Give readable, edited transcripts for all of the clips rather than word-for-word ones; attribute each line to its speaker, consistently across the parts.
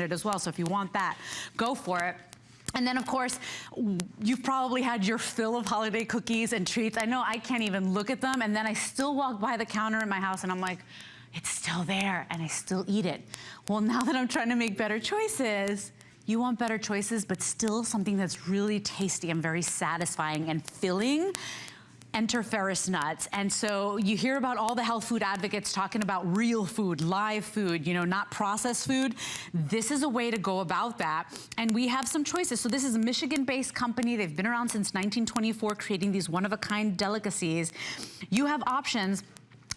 Speaker 1: it as well. So if you want that, go for it. And then, of course, you've probably had your fill of holiday cookies and treats. I know I can't even look at them, and then I still walk by the counter in my house and I'm like, it's still there, and I still eat it. Well, now that I'm trying to make better choices, you want better choices, but still something that's really tasty and very satisfying and filling. Enter Ferris nuts. And so you hear about all the health food advocates talking about real food, live food, you know, not processed food. This is a way to go about that. And we have some choices. So this is a Michigan-based company. They've been around since 1924, creating these one-of-a-kind delicacies. You have options,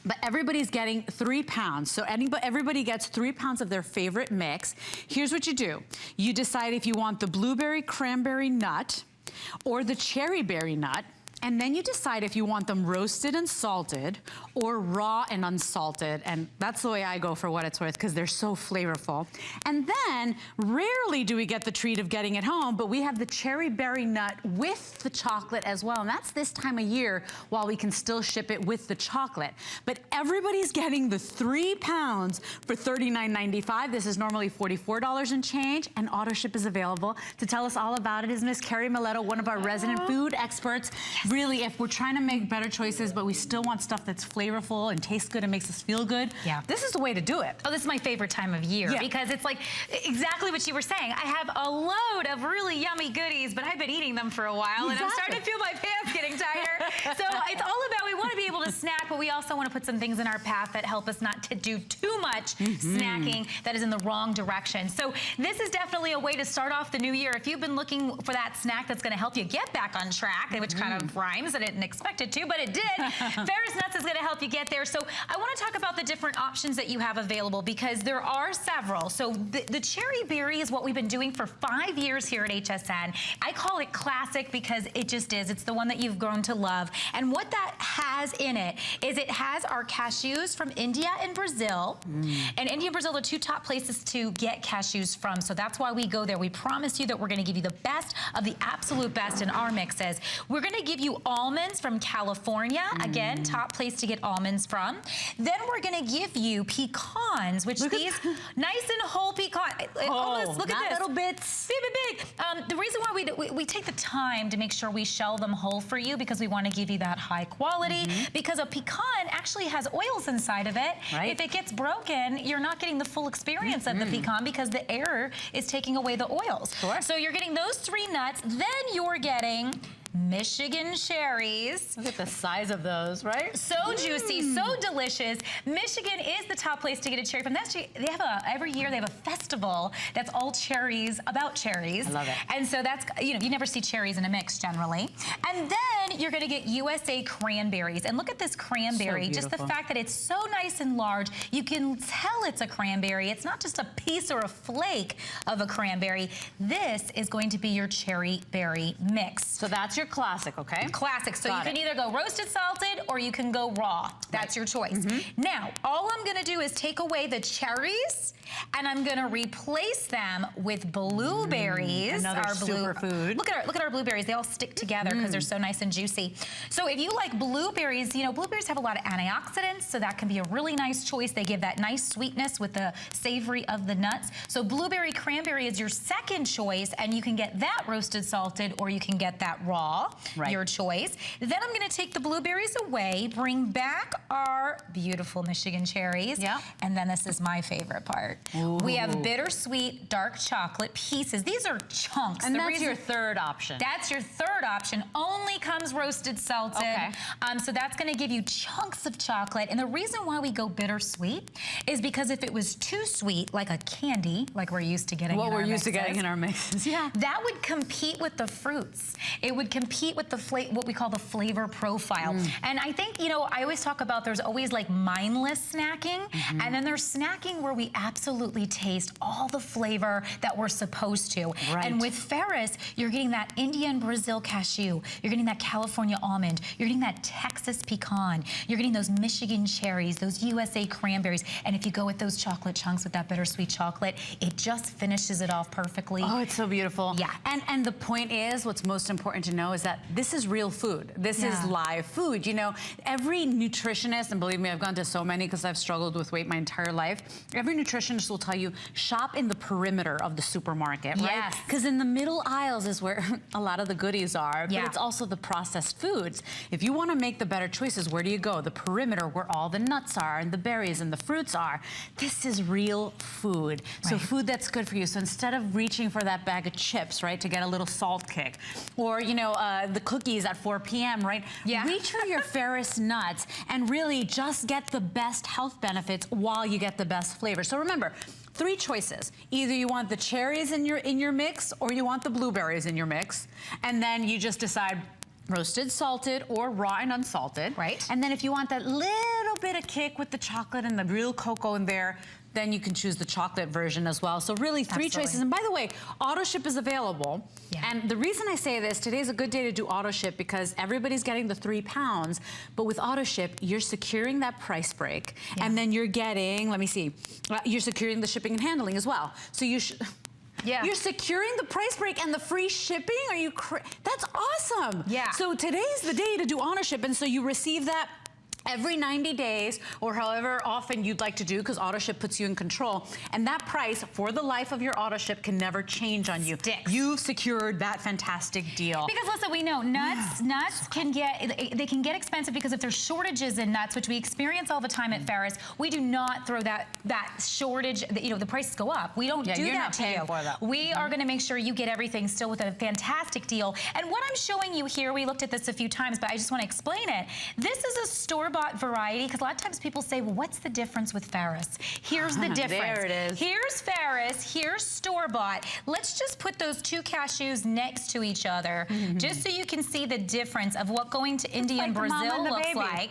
Speaker 1: but everybody's getting 3 pounds. So everybody gets 3 pounds of their favorite mix. Here's what you do. You decide if you want the blueberry cranberry nut or the cherry berry nut. And then you decide if you want them roasted and salted or raw and unsalted. And that's the way I go for what it's worth, because they're so flavorful. And then rarely do we get the treat of getting it home, but we have the cherry berry nut with the chocolate as well. And that's this time of year while we can still ship it with the chocolate. But everybody's getting the 3 pounds for $39.95. This is normally $44 and change, and auto ship is available. To tell us all about it is Miss Carrie Miletto, one of our resident food experts. Yes. Really, if we're trying to make better choices, but we still want stuff that's flavorful and tastes good and makes us feel good, this is the way to do it.
Speaker 2: Oh, this is my favorite time of year because it's like exactly what you were saying. I have a load of really yummy goodies, but I've been eating them for a while and I'm starting to feel my pants getting tighter. So it's all about, we want to be able to snack, but we also want to put some things in our path that help us not to do too much snacking that is in the wrong direction. So this is definitely a way to start off the new year. If you've been looking for that snack that's going to help you get back on track, which kind of rhymes. I didn't expect it to, but it did. Ferris Nuts is going to help you get there. So I want to talk about the different options that you have available, because there are several. So the cherry berry is what we've been doing for 5 years here at HSN. I call it classic because it just is. It's the one that you've grown to love. And what that has in it is it has our cashews from India and Brazil. And India and Brazil are the 2 top places to get cashews from. So that's why we go there. We promise you that we're going to give you the best of the absolute best in our mixes. We're going to give you almonds from California. Again, top place to get almonds from. Then we're going to give you pecans, which these nice and whole pecan. Almost, look at this. Little bits. Big. The reason why we take the time to make sure we shell them whole for you, because we want to give you that high quality, because a pecan actually has oils inside of it. If it gets broken, you're not getting the full experience of the pecan because the air is taking away the oils. So you're getting those 3 nuts, then you're getting Michigan cherries.
Speaker 1: Look at the size of those, right?
Speaker 2: So juicy, so delicious. Michigan is the top place to get a cherry from. They have every year they have a festival that's all cherries, about cherries.
Speaker 1: I love it.
Speaker 2: And so that's, you never see cherries in a mix generally. And then you're gonna get USA cranberries. And look at this cranberry, just the fact that it's so nice and large, you can tell it's a cranberry. It's not just a piece or a flake of a cranberry. This is going to be your cherry berry mix.
Speaker 1: So that's your classic, okay?
Speaker 2: Classic. So you can either go roasted, salted, or you can go raw. That's your choice. Now, all I'm gonna do is take away the cherries, and I'm gonna replace them with blueberries.
Speaker 1: Another superfood.
Speaker 2: Look at our blueberries. They all stick together because they're so nice and juicy. So if you like blueberries, blueberries have a lot of antioxidants, so that can be a really nice choice. They give that nice sweetness with the savory of the nuts. So blueberry cranberry is your second choice, and you can get that roasted, salted, or you can get that raw. Your choice. Then I'm going to take the blueberries away, bring back our beautiful Michigan cherries, and then this is my favorite part. We have bittersweet dark chocolate pieces. These are chunks.
Speaker 1: And that's your third option.
Speaker 2: That's your third option. Only comes roasted, salted. So that's going to give you chunks of chocolate. And the reason why we go bittersweet is because if it was too sweet, like a candy, like we're used to getting in our mixes, that would compete with the fruits. It would compete with the what we call the flavor profile. And I think, I always talk about there's always like mindless snacking, and then there's snacking where we absolutely taste all the flavor that we're supposed to. And with Ferris, you're getting that India and Brazil cashew, you're getting that California California almond. You're getting that Texas pecan. You're getting those Michigan cherries, those USA cranberries. And if you go with those chocolate chunks with that bittersweet chocolate, it just finishes it off perfectly.
Speaker 1: Oh, it's so beautiful.
Speaker 2: Yeah.
Speaker 1: And the point is, what's most important to know is that this is real food. This is live food. You know, every nutritionist, and believe me, I've gone to so many because I've struggled with weight my entire life. Every nutritionist will tell you, shop in the perimeter of the supermarket, right?
Speaker 2: Yes.
Speaker 1: Because in the middle aisles is where a lot of the goodies are, but
Speaker 2: Yeah.
Speaker 1: it's also the processed foods. If you want to make the better choices, where do you go? The perimeter, where all the nuts are and the berries and the fruits are. This is real food. So food that's good for you. So instead of reaching for that bag of chips, right, to get a little salt kick, or, you know, the cookies at 4 p.m., right?
Speaker 2: Yeah.
Speaker 1: Reach for your Ferris nuts and really just get the best health benefits while you get the best flavor. So remember, 3 choices. Either you want the cherries in your mix, or you want the blueberries in your mix, and then you just decide roasted, salted, or raw and unsalted.
Speaker 2: Right.
Speaker 1: And then if you want that little bit of kick with the chocolate and the real cocoa in there, then you can choose the chocolate version as well. So really 3 choices. And by the way, auto ship is available.
Speaker 2: Yeah.
Speaker 1: And the reason I say this, today's a good day to do auto ship because everybody's getting the 3 pounds, but with auto ship, you're securing that price break.
Speaker 2: Yeah.
Speaker 1: And then you're getting, let me see, you're securing the shipping and handling as well. So you should...
Speaker 2: Yeah.
Speaker 1: You're securing the price break and the free shipping? Are you that's awesome.
Speaker 2: Yeah.
Speaker 1: So today's the day to do auto ship, and so you receive that every 90 days or however often you'd like to do, because auto ship puts you in control. And that price for the life of your auto ship can never change on you.
Speaker 2: Sticks.
Speaker 1: You've secured that fantastic deal.
Speaker 2: Because listen, we know nuts can get expensive because if there's shortages in nuts, which we experience all the time at Ferris, we do not throw that shortage, you know, the prices go up. We don't do
Speaker 1: you're
Speaker 2: that
Speaker 1: not
Speaker 2: to
Speaker 1: paying
Speaker 2: you.
Speaker 1: for that.
Speaker 2: We are going to make sure you get everything still with a fantastic deal. And what I'm showing you here, we looked at this a few times, but I just want to explain it. This is a store-bought variety, because a lot of times people say, well, what's the difference with Ferris? Here's the difference.
Speaker 1: There it is.
Speaker 2: Here's Ferris, here's store-bought. Let's just put those 2 cashews next to each other, just so you can see the difference of what going to India and Brazil looks like.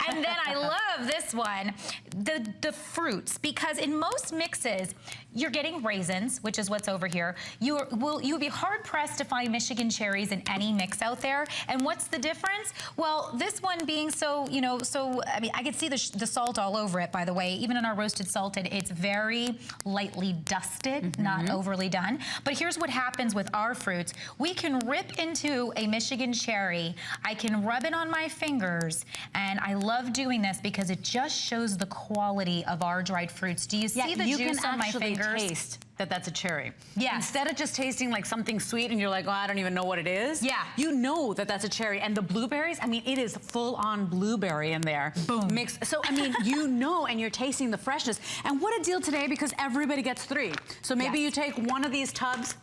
Speaker 2: And then I love this one, the fruits, because in most mixes, you're getting raisins, which is what's over here. You'll be hard-pressed to find Michigan cherries in any mix out there. And what's the difference? Well, this one being so, you know, I mean, I can see the salt all over it, by the way. Even in our roasted salted, it's very lightly dusted, not overly done. But here's what happens with our fruits. We can rip into a Michigan cherry. I can rub it on my fingers, and I love doing this because it just shows the quality of our dried fruits. Do you see the juice on my fingers?
Speaker 1: Taste that that's a cherry.
Speaker 2: Yeah.
Speaker 1: Instead of just tasting like something sweet and you're like, oh, I don't even know what it is.
Speaker 2: Yeah.
Speaker 1: You know that that's a cherry. And the blueberries, I mean, it is full on blueberry in there. Boom. Mixed. So, I mean, you know, and you're tasting the freshness. And what a deal today, because everybody gets 3. So maybe you take one of these tubs,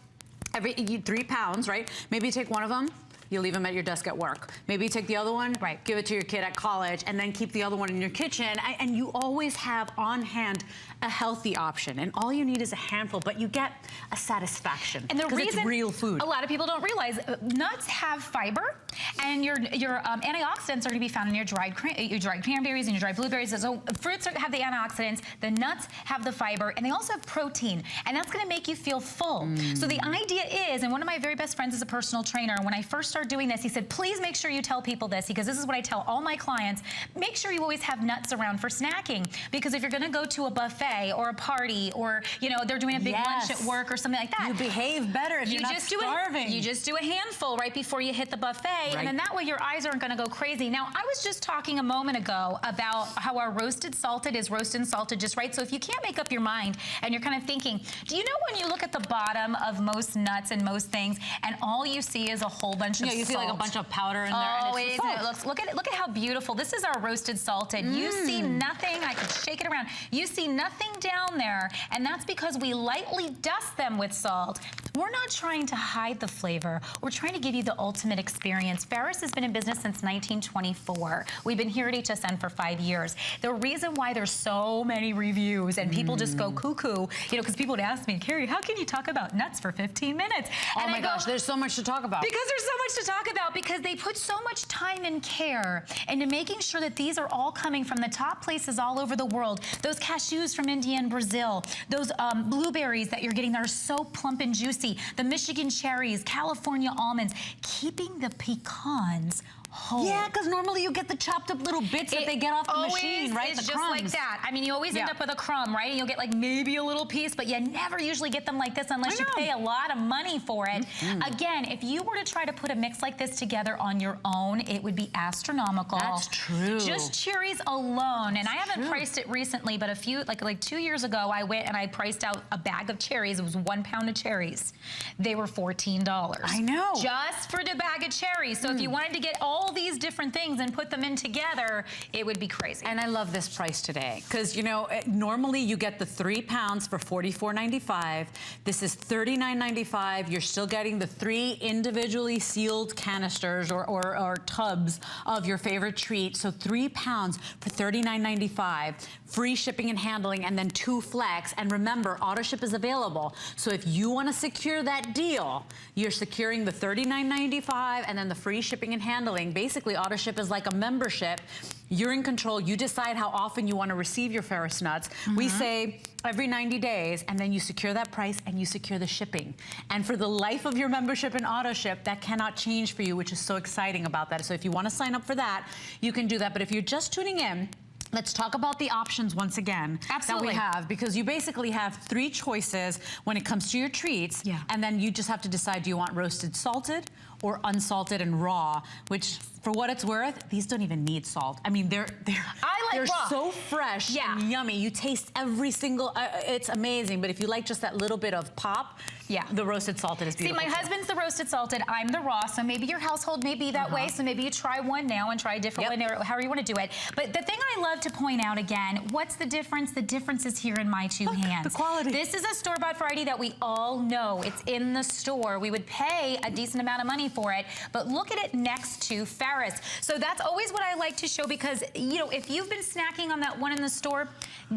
Speaker 1: every 3 pounds, right? Maybe you take one of them. You leave them at your desk at work. Maybe you take the other one, give it to your kid at college, and then keep the other one in your kitchen. And you always have on hand a healthy option. And all you need is a handful, but you get a satisfaction.
Speaker 2: And the reason
Speaker 1: it's real food.
Speaker 2: A lot of people don't realize nuts have fiber, and your antioxidants are going to be found in your dried cranberries and your dried blueberries. So fruits have the antioxidants, the nuts have the fiber, and they also have protein, and that's going to make you feel full. So the idea is, and one of my very best friends is a personal trainer, when I first started doing this, he said, please make sure you tell people this, because this is what I tell all my clients. Make sure you always have nuts around for snacking, because if you're going to go to a buffet or a party, or, you know, they're doing a big lunch at work or something like that,
Speaker 1: you behave better if you're not starving.
Speaker 2: You just do a handful right before you hit the buffet, and then that way your eyes aren't going to go crazy. Now, I was just talking a moment ago about how our roasted salted is roasted and salted just right. So if you can't make up your mind and you're kind of thinking, do you know when you look at the bottom of most nuts and most things, and all you see is a whole bunch of
Speaker 1: you see like a bunch of powder in there.
Speaker 2: Oh, and it's look at how beautiful. This is our roasted salted. You see nothing. I could shake it around. You see nothing down there, and that's because we lightly dust them with salt. We're not trying to hide the flavor. We're trying to give you the ultimate experience. Ferris has been in business since 1924. We've been here at HSN for 5 years. The reason why there's so many reviews and people just go cuckoo, you know, because people would ask me, Carrie, how can you talk about nuts for 15 minutes?
Speaker 1: Oh my gosh, there's so much to talk about.
Speaker 2: Because there's so much to talk about, because they put so much time and care into making sure that these are all coming from the top places all over the world. Those cashews from India and Brazil, those blueberries that you're getting that are so plump and juicy. juicy. The Michigan cherries, California almonds, keeping the pecans whole.
Speaker 1: Yeah, because normally you get the chopped up little bits that they get off the machine, right?
Speaker 2: It's
Speaker 1: the
Speaker 2: just
Speaker 1: crumbs.
Speaker 2: like that. I mean, you always end up with a crumb, right? And you'll get like maybe a little piece, but you never usually get them like this unless you pay a lot of money for it. Again, if you were to try to put a mix like this together on your own, it would be astronomical.
Speaker 1: That's true.
Speaker 2: Just cherries alone, and I haven't priced it recently, but a few, like 2 years ago, I went and I priced out a bag of cherries. It was 1 pound of cherries. They were $14.
Speaker 1: I know.
Speaker 2: Just for the bag of cherries. So if you wanted to get all these different things and put them in together, it would be crazy.
Speaker 1: And I love this price today because, you know, normally you get the 3 pounds for $44.95. This is $39.95. You're still getting the 3 individually sealed canisters or tubs of your favorite treat. So 3 pounds for $39.95. Free shipping and handling, and then 2 flex. And remember, auto ship is available. So if you want to secure that deal, you're securing the $39.95 and then the free shipping and handling. Basically, auto ship is like a membership. You're in control. You decide how often you want to receive your Ferris nuts. We say every 90 days, and then you secure that price and you secure the shipping. And for the life of your membership in auto ship, that cannot change for you, which is so exciting about that. So if you want to sign up for that, you can do that. But if you're just tuning in, let's talk about the options once again that we have, because you basically have 3 choices when it comes to your treats, and then you just have to decide, do you want roasted salted or unsalted and raw, which for what it's worth, these don't even need salt. I mean, they're
Speaker 2: raw.
Speaker 1: So fresh and yummy. You taste every single, it's amazing. But if you like just that little bit of pop, the roasted salted is beautiful.
Speaker 2: See, my husband's the roasted salted, I'm the raw, so maybe your household may be that way, so maybe you try one now and try a different one, or however you want to do it. But the thing I love to point out again, what's the difference? The difference is here in my 2 hands.
Speaker 1: The quality.
Speaker 2: This is a store-bought variety that we all know. It's in the store. We would pay a decent amount of money for it, but look at it next to Ferris. So that's always what I like to show, because, you know, if you've been snacking on that one in the store,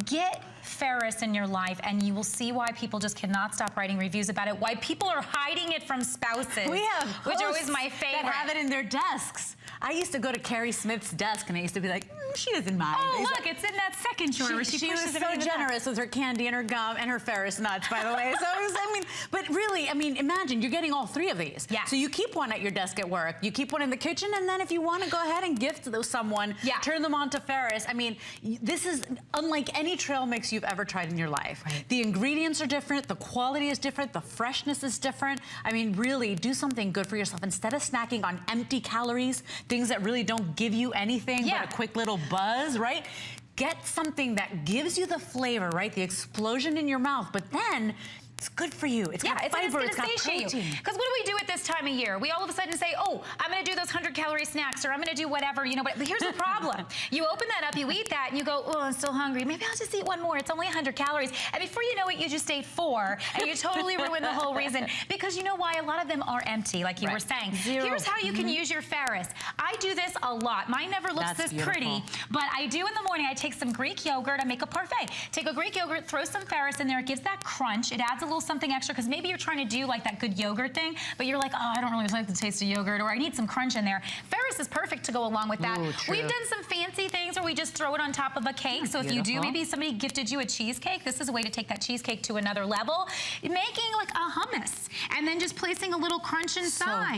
Speaker 2: get Ferris in your life and you will see why people just cannot stop writing reviews about it, why people are hiding it from spouses,
Speaker 1: We have
Speaker 2: which are always my favorite.
Speaker 1: that have it in their desks. I used to go to Carrie Smith's desk and I used to be like, she doesn't mind.
Speaker 2: Oh, look, it's in that second drawer where she
Speaker 1: was
Speaker 2: pushes
Speaker 1: so
Speaker 2: everything back.
Speaker 1: generous with her candy and her gum and her Ferris nuts, by the way. So it was, I mean, but really, I mean, imagine you're getting all 3 of these.
Speaker 2: Yeah.
Speaker 1: So you keep one at your desk at work, you keep one in the kitchen, and then if you want to go ahead and gift someone, turn them on to Ferris. I mean, this is unlike any trail mix you've ever tried in your life. The ingredients are different, the quality is different, the freshness is different. I mean, really, do something good for yourself. Instead of snacking on empty calories, things that really don't give you anything but a quick little buzz, right? Get something that gives you the flavor, right? The explosion in your mouth, but then it's good for you. It's got fiber, it's got protein.
Speaker 2: Because what do we do at this time of year? We all of a sudden say, oh, I'm going to do those 100-calorie snacks, or I'm going to do whatever, you know. But here's the problem. You open that up, you eat that, and you go, oh, I'm still hungry. Maybe I'll just eat one more. It's only 100 calories. And before you know it, you just ate 4, and you totally ruin the whole reason. Because you know why? A lot of them are empty, like you were saying. Here's how you can use your Ferris. I do this a lot. Mine never looks this pretty, but I do in the morning. I take some Greek yogurt. I make a parfait. Take a Greek yogurt, throw some Ferris in there. It gives that crunch. It adds a little something extra, because maybe you're trying to do like that good yogurt thing, but you're like, oh, I don't really like the taste of yogurt, or I need some crunch in there. Ferris is perfect to go along with that. We've done some fancy things where we just throw it on top of a cake. So if you do, maybe somebody gifted you a cheesecake, this is a way to take that cheesecake to another level. Making like a hummus and then just placing a little crunch inside.